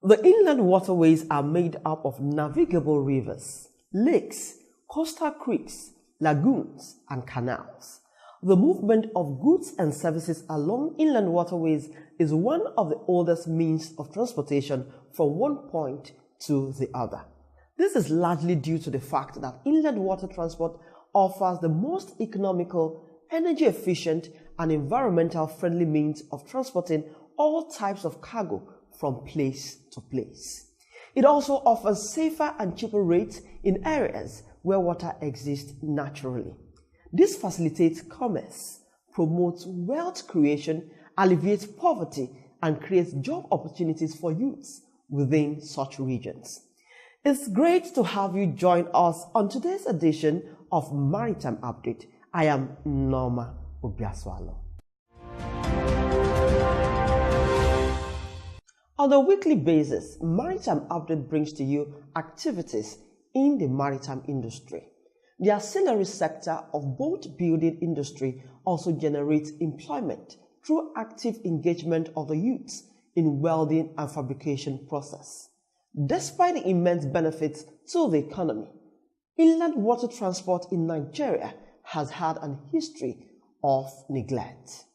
The inland waterways are made up of navigable rivers, lakes, coastal creeks, lagoons, and canals. The movement of goods and services along inland waterways is one of the oldest means of transportation from one point to the other. This is largely due to the fact that inland water transport offers the most economical, energy efficient, and environmental friendly means of transporting all types of cargo from place to place. It also offers safer and cheaper rates in areas where water exists naturally. This facilitates commerce, promotes wealth creation, alleviates poverty, and creates job opportunities for youths within such regions. It's great to have you join us on today's edition of Maritime Update. I am Norma Obiaswalo. On a weekly basis, Maritime Update brings to you activities in the maritime industry. The ancillary sector of boat building industry also generates employment through active engagement of the youths in welding and fabrication process. Despite the immense benefits to the economy, inland water transport in Nigeria has had a history of neglect.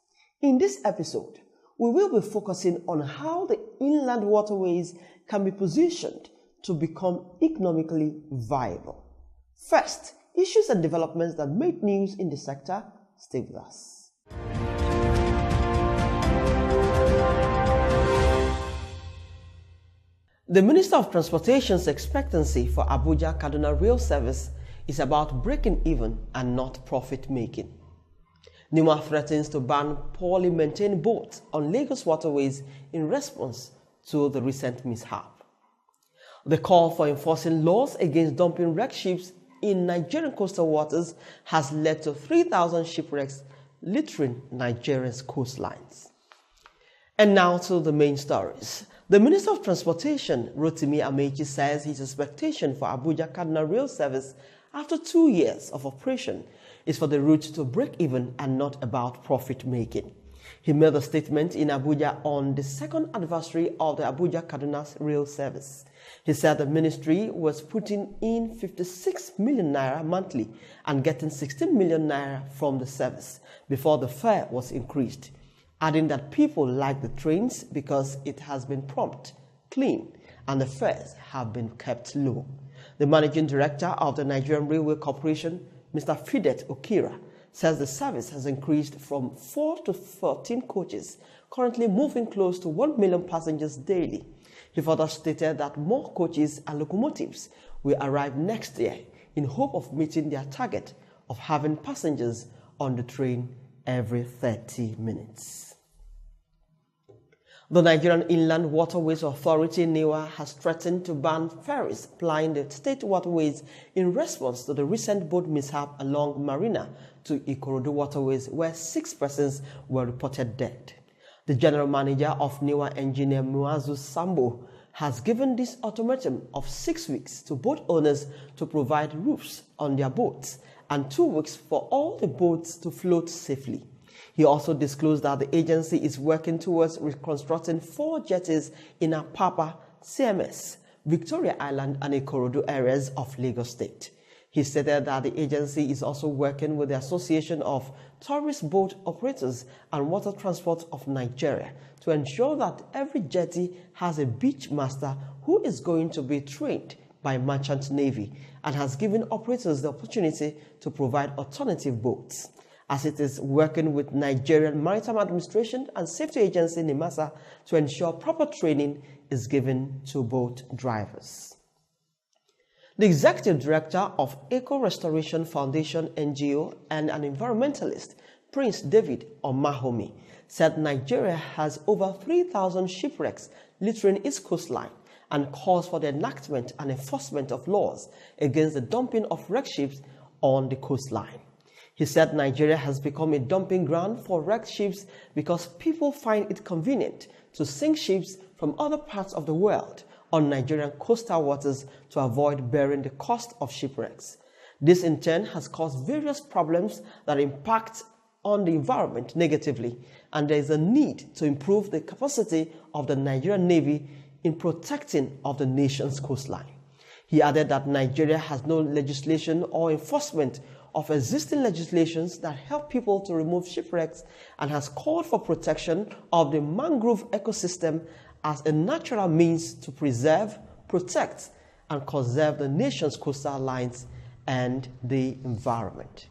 In this episode, we will be focusing on how the inland waterways can be positioned to become economically viable. First, issues and developments that made news in the sector. Stay with us. The Minister of Transportation's expectancy for Abuja-Kaduna rail service is about breaking even and not profit-making. NIMA threatens to ban poorly maintained boats on Lagos waterways in response to the recent mishap. The call for enforcing laws against dumping wrecked ships in Nigerian coastal waters has led to 3,000 shipwrecks littering Nigeria's coastlines. And now to the main stories. The Minister of Transportation, Rotimi Amechi, says his expectation for Abuja-Kaduna rail service after 2 years of operation is for the route to break even and not about profit-making. He made the statement in Abuja on the second anniversary of the Abuja-Kaduna rail service. He said the ministry was putting in 56 million naira monthly and getting 16 million naira from the service before the fare was increased, adding that people like the trains because it has been prompt, clean, and the fares have been kept low. The managing director of the Nigerian Railway Corporation, Mr. Fidet Okira, says the service has increased from 4 to 14 coaches, currently moving close to 1 million passengers daily. He further stated that more coaches and locomotives will arrive next year in hope of meeting their target of having passengers on the train every 30 minutes. The Nigerian Inland Waterways Authority, NIWA, has threatened to ban ferries plying the state waterways in response to the recent boat mishap along Marina to Ikorodu waterways, where 6 persons were reported dead. The general manager of NIWA, Engineer Muazu Sambo, has given this ultimatum of 6 weeks to boat owners to provide roofs on their boats and 2 weeks for all the boats to float safely. He also disclosed that the agency is working towards reconstructing 4 jetties in Apapa, CMS, Victoria Island, and Ikorodu areas of Lagos State. He stated that the agency is also working with the Association of Tourist Boat Operators and Water Transport of Nigeria to ensure that every jetty has a beach master who is going to be trained by Merchant Navy and has given operators the opportunity to provide alternative boats. As it is working with Nigerian Maritime Administration and Safety Agency NIMASA to ensure proper training is given to boat drivers. The Executive Director of Eco Restoration Foundation NGO and an environmentalist, Prince David Omahomi, said Nigeria has over 3,000 shipwrecks littering its coastline and calls for the enactment and enforcement of laws against the dumping of wrecked ships on the coastline. He said Nigeria has become a dumping ground for wrecked ships because people find it convenient to sink ships from other parts of the world on Nigerian coastal waters to avoid bearing the cost of shipwrecks. This in turn has caused various problems that impact on the environment negatively, and there is a need to improve the capacity of the Nigerian Navy in protecting of the nation's coastline. He added that Nigeria has no legislation or enforcement of existing legislations that help people to remove shipwrecks and has called for protection of the mangrove ecosystem as a natural means to preserve, protect, and conserve the nation's coastal lines and the environment.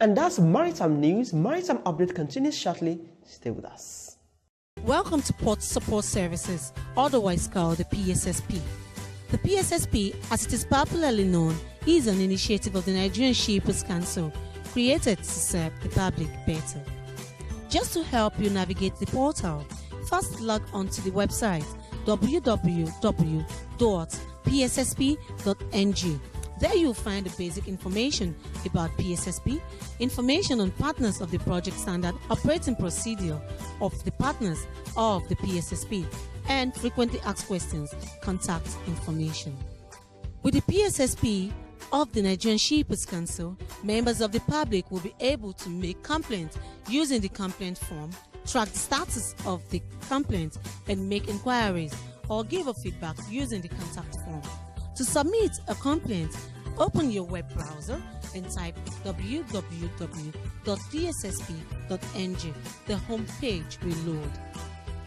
And that's Maritime News. Maritime Update continues shortly. Stay with us. Welcome to Port Support Services, otherwise called the PSSP. The PSSP, as it is popularly known, is an initiative of the Nigerian Shippers Council created to serve the public better. Just to help you navigate the portal, first log on to the website www.pssp.ng. There you'll find the basic information about PSSP, information on partners of the project standard operating procedure of the partners of the PSSP, and frequently asked questions, contact information. With the PSSP of the Nigerian Shippers Council, members of the public will be able to make complaints using the complaint form, track the status of the complaint, and make inquiries or give a feedback using the contact form. To submit a complaint, open your web browser and type www.pssp.ng. The home page will load.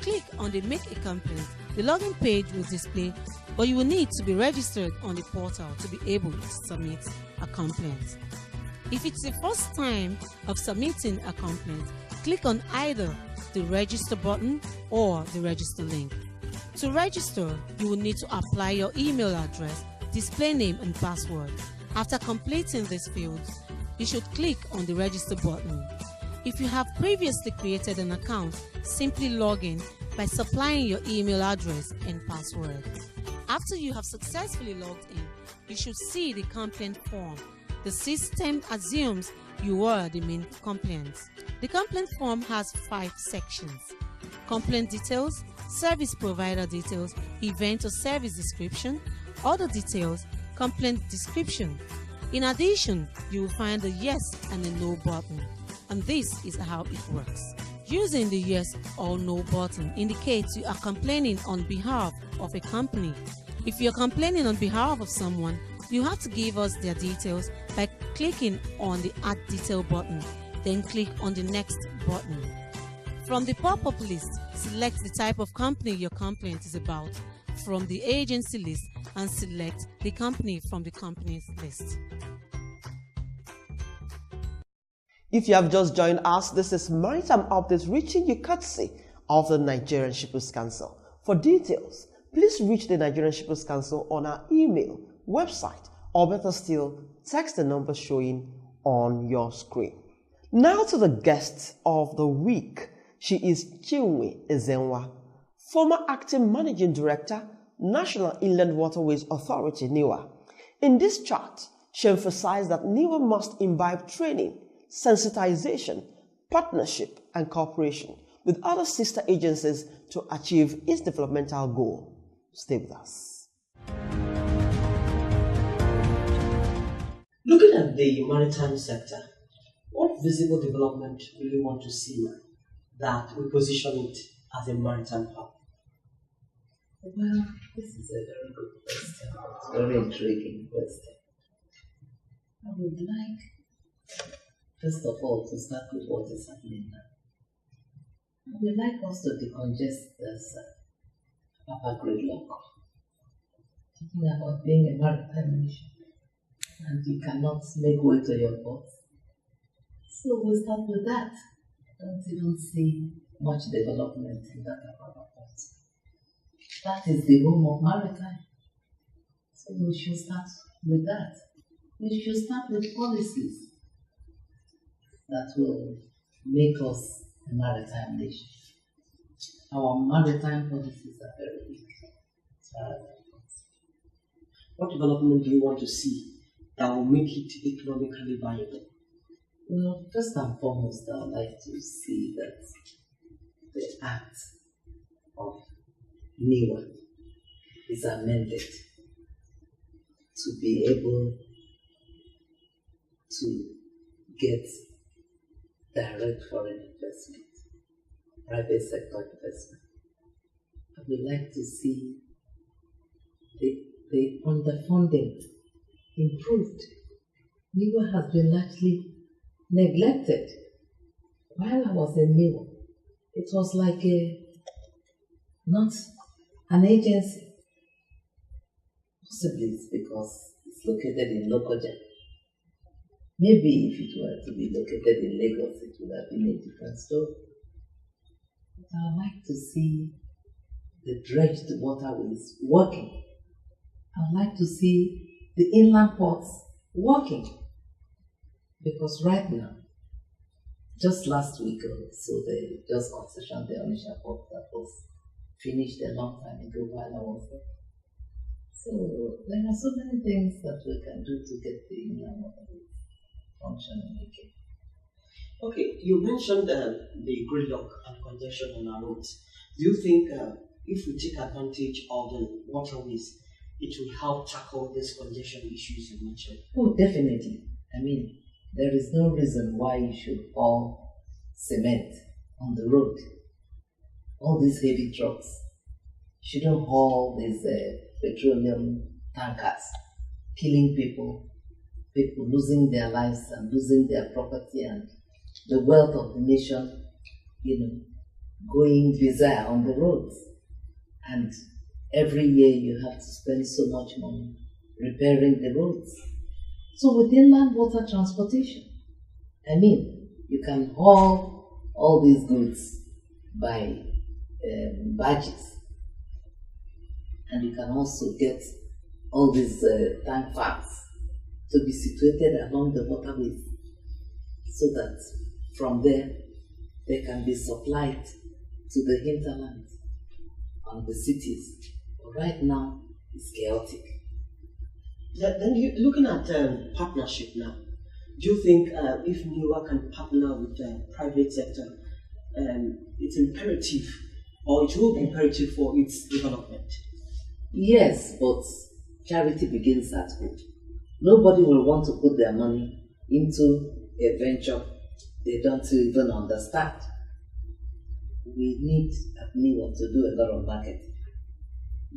Click on the Make a Complaint. The login page will display, but you will need to be registered on the portal to be able to submit a complaint. If it's the first time of submitting a complaint, click on either the Register button or the Register link. To register, you will need to apply your email address, display name and password. After completing these fields, you should click on the Register button. If you have previously created an account, simply log in by supplying your email address and password. After you have successfully logged in, you should see the complaint form. The system assumes you are the main complainant. The complaint form has 5 sections: complaint details, service provider details, event or service description, other details, complaint description. In addition, you will find a yes and a no button, and this is how it works. Using the yes or no button indicates you are complaining on behalf of a company. If you're complaining on behalf of someone, you have to give us their details by clicking on the Add Detail button, then click on the Next button. From the pop-up list, select the type of company your complaint is about from the agency list and select the company from the companies list. If you have just joined us, this is Maritime Updates reaching you courtesy of the Nigerian Shippers Council. For details, please reach the Nigerian Shippers Council on our email, website, or better still, text the number showing on your screen. Now to the guest of the week. She is Chinwe Ezenwa, former Acting Managing Director, National Inland Waterways Authority, NIWA. In this chart, she emphasized that NIWA must imbibe training, sensitization, partnership, and cooperation with other sister agencies to achieve its developmental goal. Stay with us. Looking at the maritime sector, what visible development do you want to see now that we position it as a maritime hub? Well, this is a very good question. It's a very intriguing question. I would like, first of all, to start with what is happening now. I would like us to decongest this Papa gridlock. Talking about being a maritime nation, and you cannot make way to your port. So we'll start with that. I don't even see much development in that Papa port. That is the home of maritime. So we should start with that. We should start with policies that will make us a maritime nation. Our maritime policies are very weak. What development do you want to see that will make it economically viable? Well, first and foremost, I would like to see that the Act of NIWA is amended to be able to get direct foreign investment, private sector investment. I we like to see the underfunding improved. NIGERIAN has been largely neglected. While I was in NIGERIAN, it was like not an agency. Possibly it's because it's located in Lokoja. Maybe if it were to be located in Lagos, it would have been a different story. But I would like to see the dredged waterways working. I would like to see the inland ports working. Because right now, just last week or so, they just concessioned the Onitsha port that was finished a long time ago while I was there. So there are so many things that we can do to get the inland waterways functioning again. Okay, you mentioned the gridlock and congestion on our roads. Do you think if we take advantage of the waterways, it will help tackle these congestion issues you mentioned? Oh, definitely. I mean, there is no reason why you should haul cement on the road. All these heavy trucks shouldn't haul these petroleum tankers, killing people losing their lives and losing their property and the wealth of the nation, going bizarre on the roads. And every year you have to spend so much money repairing the roads. So with inland water transportation, I mean, you can haul all these goods by barges, and you can also get all these tank farms to be situated along the waterways, so that from there they can be supplied to the hinterland and the cities. But right now, it's chaotic. Then looking at partnership now, do you think if NIGERIAN can partner with the private sector, it's imperative, or it will be imperative for its development? Yes, but charity begins at home. Nobody will want to put their money into a venture they don't even understand. We need at NIGERIAN to do a lot of marketing.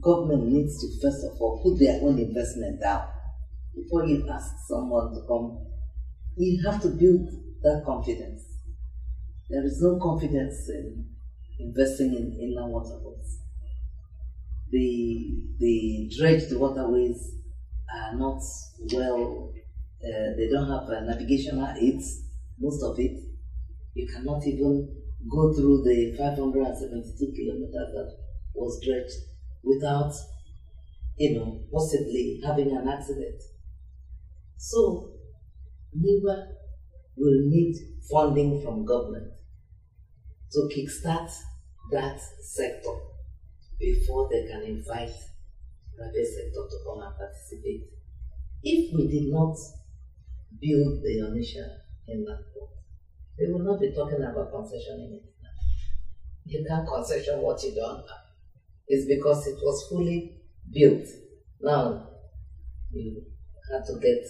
Government needs to first of all put their own investment down before you ask someone to come. You have to build that confidence. There is no confidence in investing in inland waterways. The dredged waterways are not well, they don't have navigational aids, most of it. You cannot even go through the 572 kilometers that was dredged without, possibly having an accident. So, NIGERIAN will need funding from government to kickstart that sector before they can invite private sector to come and participate. If we did not build the Onitsha inland port, they will not be talking about concessioning it now. You can't concession what you don't have. It's because it was fully built. Now, you have to get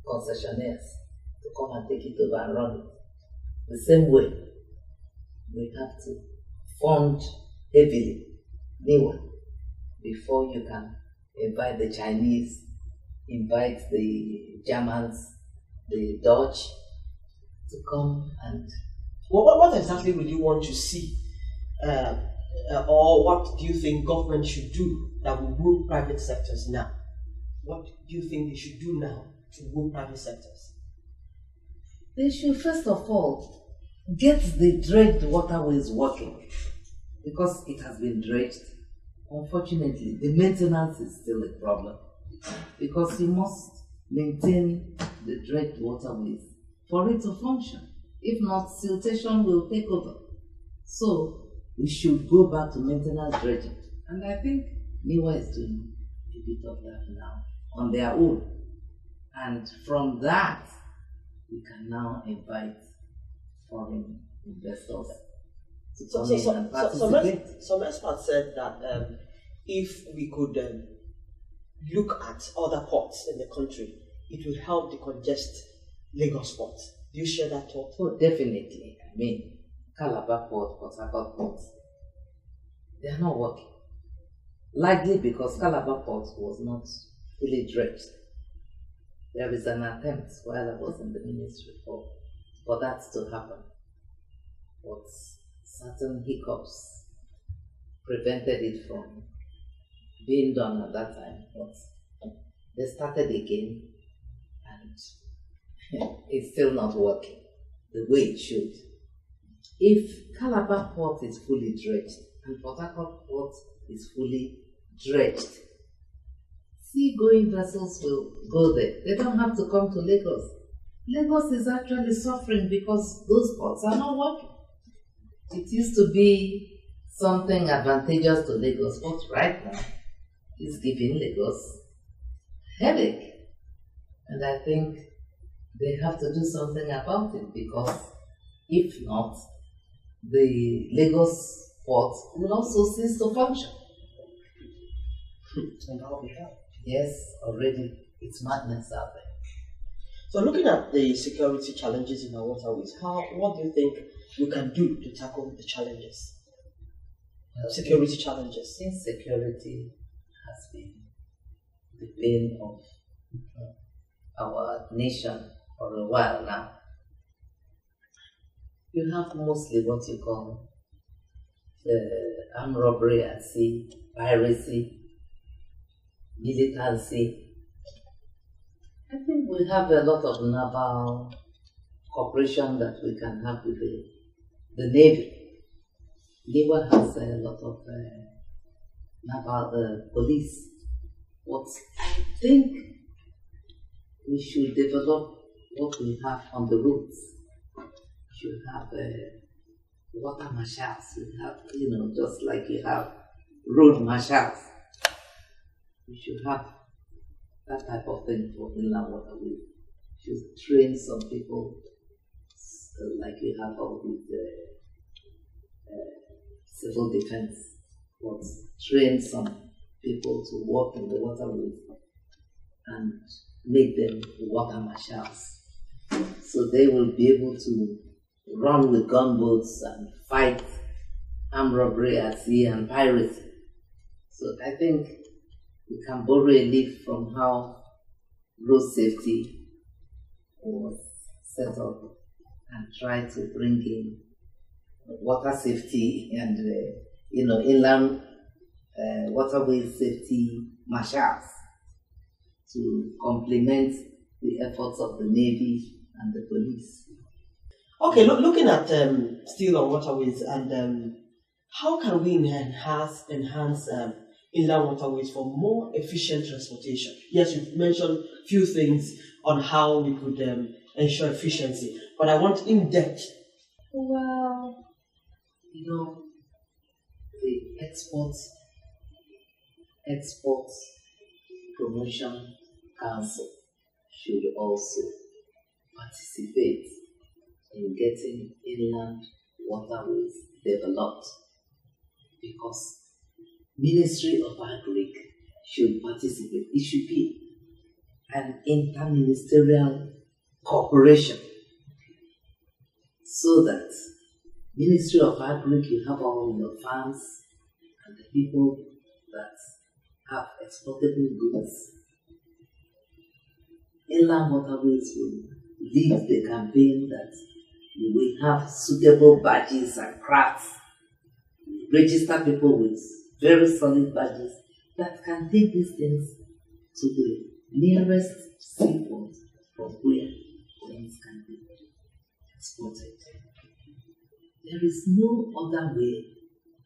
concessionaires to come and take it over and run it. The same way, we have to fund heavily NIGERIAN before you can invite the Chinese, invite the Germans, the Dutch to come and... What exactly would you want to see? Or what do you think government should do that will woo private sectors now? What do you think they should do now to woo private sectors? They should first of all get the dredged waterways working, because it has been dredged. Unfortunately, the maintenance is still a problem, because you must maintain the dredged waterways for it to function. If not, siltation will take over. So we should go back to maintenance dredging. And I think NIGERIAN is doing a bit of that now on their own. And from that, we can now invite foreign investors to come in and participate. Some experts said that if we could look at other ports in the country, it will help decongest Lagos port. Do you share that thought? Oh, definitely. I mean, Calabar port, Port Harcourt port, they are not working. Likely because Calabar Port was not fully dredged. There is an attempt while I was in the ministry for that to happen. But certain hiccups prevented it from being done at that time. But they started again and it's still not working the way it should. If Calabar Port is fully dredged and Port Harcourt Port is fully dredged, seagoing vessels will go there. They don't have to come to Lagos. Lagos is actually suffering because those ports are not working. It used to be something advantageous to Lagos, but right now it's giving Lagos headache. And I think they have to do something about it, because if not, the Lagos port will also cease to function. And that'll be hell. Yes, already it's madness out there. So looking at the security challenges in our waterways, what do you think we can do to tackle the challenges? Security challenges. Insecurity has been the bane of our nation for a while now. You have mostly what you call the armed robbery at sea, piracy, militancy. I think we have a lot of naval cooperation that we can have with the Navy. NIGERIAN has a lot of naval police. But I think we should develop what we have on the roads. We should have water marshals. We have, just like you have road marshals. We should have that type of thing for inland waterways. We should train some people, like you have all with civil defense, but train some people to work in the waterways and make them water marshals. So they will be able to run with gunboats and fight armed robbery at sea and piracy. So I think we can borrow a leaf from how road safety was set up and try to bring in water safety and inland waterway safety marshals to complement the efforts of the Navy and the police. Okay, looking at still on waterways, and how can we enhance inland waterways for more efficient transportation? Yes, you've mentioned a few things on how we could ensure efficiency, but I want in depth. Well, the Exports Promotion Council should also participate in getting inland waterways developed, because Ministry of Agric should participate. It should be an interministerial cooperation, so that Ministry of Agric, you have all your farms and the people that have exportable goods. Inland waterways will lead the campaign that we have suitable badges and crafts. Register people with very solid badges that can take these things to the nearest seaport from where things can be exported. There is no other way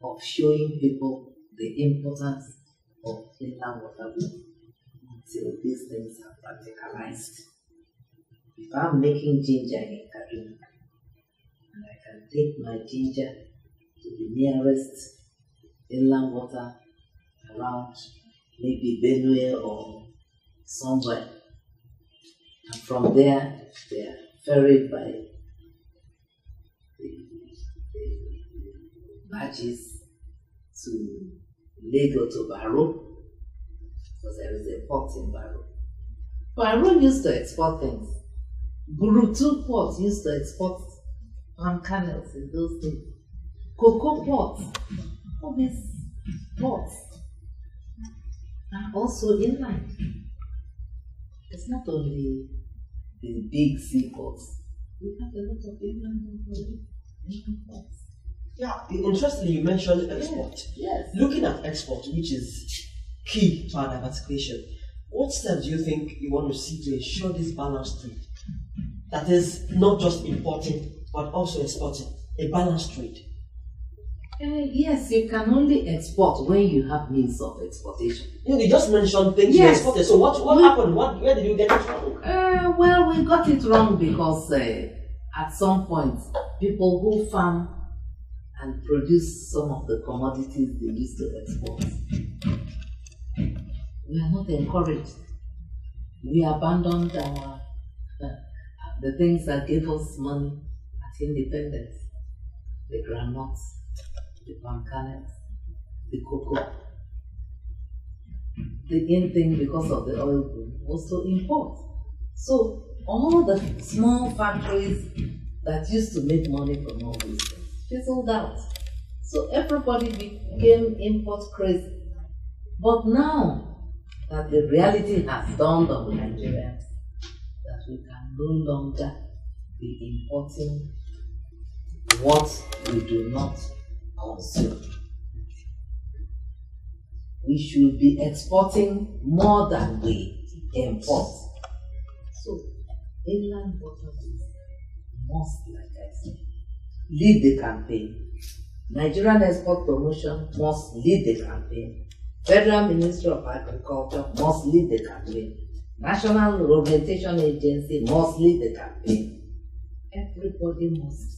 of showing people the importance of inland waterways until these things are practicalized. If I'm making ginger in Kaduna, and I can take my ginger to the nearest inland water around maybe Benue or somewhere, and from there they are ferried by the barges to Lagos to Baro, because there is a port in Baro. Baro used to export things. Burutu port used to export palm kernels in those days. Cocoa port, all these ports and also inland. It's not only the big seaports. We have a lot of inland ports. Yeah, interestingly, you mentioned export. Yes. Looking at export, which is key to our diversification, what steps do you think you want to see to ensure this balanced trade? That is not just importing, but also exporting. A balanced trade. Yes, you can only export when you have means of exportation. You just mentioned things you exported. So what happened? Where did you get it wrong? Well, we got it wrong because at some point, people who farm and produce some of the commodities they used to export, we are not encouraged. We abandoned the things that gave us money at independence. The groundnuts, the palm kernels, the cocoa. The in thing, because of the oil boom, was to import. So all the small factories that used to make money from all these things fizzled out. So everybody became import crazy. But now that the reality has dawned on the Nigerians that we can no longer be importing what we do not consume. We should be exporting more than we import. So, inland waterways must, like I said, lead the campaign. Nigerian Export Promotion must lead the campaign. Federal Ministry of Agriculture must lead the campaign. National Orientation Agency must lead the campaign. Everybody must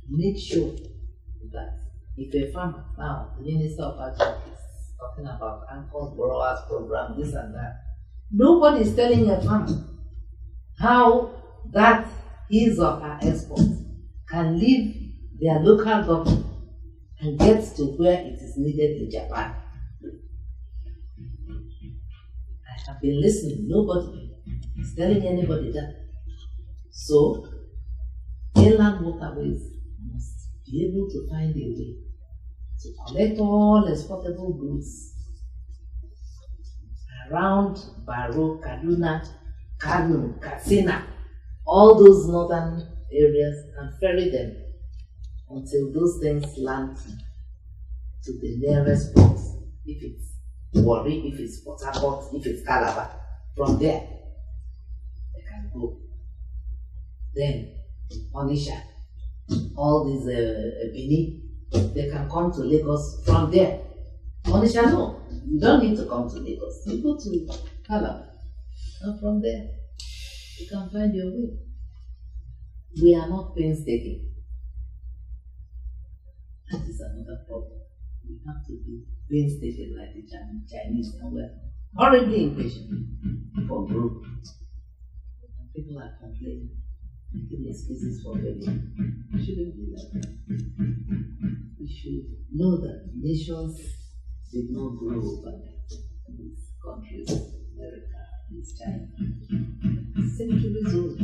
make sure that if a farmer, now the Minister of Agriculture is talking about anchor borrowers program, this and that, nobody is telling a farmer how that his or her export can leave their local government and get to where it is needed in Japan. I have been listening, nobody is telling anybody that. So, inland waterways must be able to find a way to collect all exportable goods around Baro, Kaduna, Kano, Katsina, all those northern areas, and ferry them until those things land to the nearest port. If it's Warri, if it's Port Harcourt, if it's Calabar, from there they can go. Then Onisha, all these Benin, they can come to Lagos from there. Onisha, no, you don't need to come to Lagos. You go to Calabar, and from there you can find your way. We are not painstaking. That is another problem. We have to be painstaking like the Chinese, and we're horribly impatient for growth. People are complaining, making excuses for failure. We shouldn't be like that. We should know that nations did not grow overnight. These countries, America, this China, centuries old.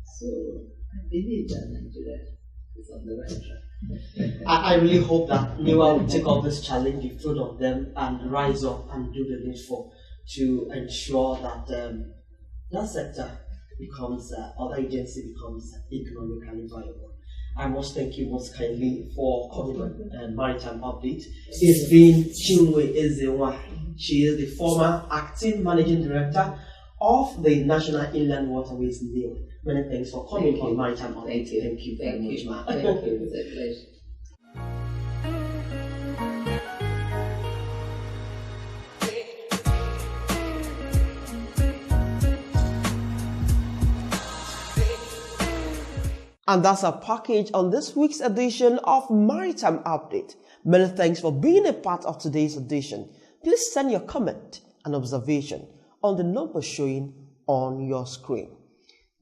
So I believe that Nigeria is on the right track. I really hope that NIWA will take up this challenge you thrown on them and rise up and do the needful to ensure that that sector becomes, other agency becomes economically viable. I must thank you most kindly for coming on Maritime Update. It's been Chinwe Ezewa. She is the former acting managing director of the National Inland Waterways NIWA. Many thanks for coming on Maritime Update. Thank you very much, ma'am. Thank you. It's a pleasure. And that's our package on this week's edition of Maritime Update. Many thanks for being a part of today's edition. Please send your comment and observation on the number showing on your screen.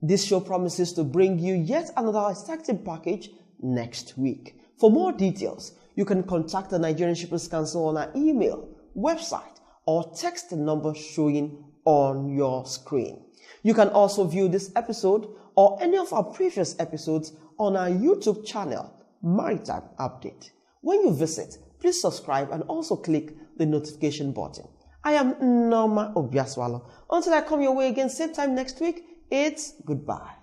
This show promises to bring you yet another exciting package next week. For more details, you can contact the Nigerian Shippers Council on our email, website, or text the number showing on your screen. You can also view this episode or any of our previous episodes on our YouTube channel, Maritime Update. When you visit, please subscribe and also click the notification button. I am Norma Obiaswalo. Until I come your way again, same time next week, it's goodbye.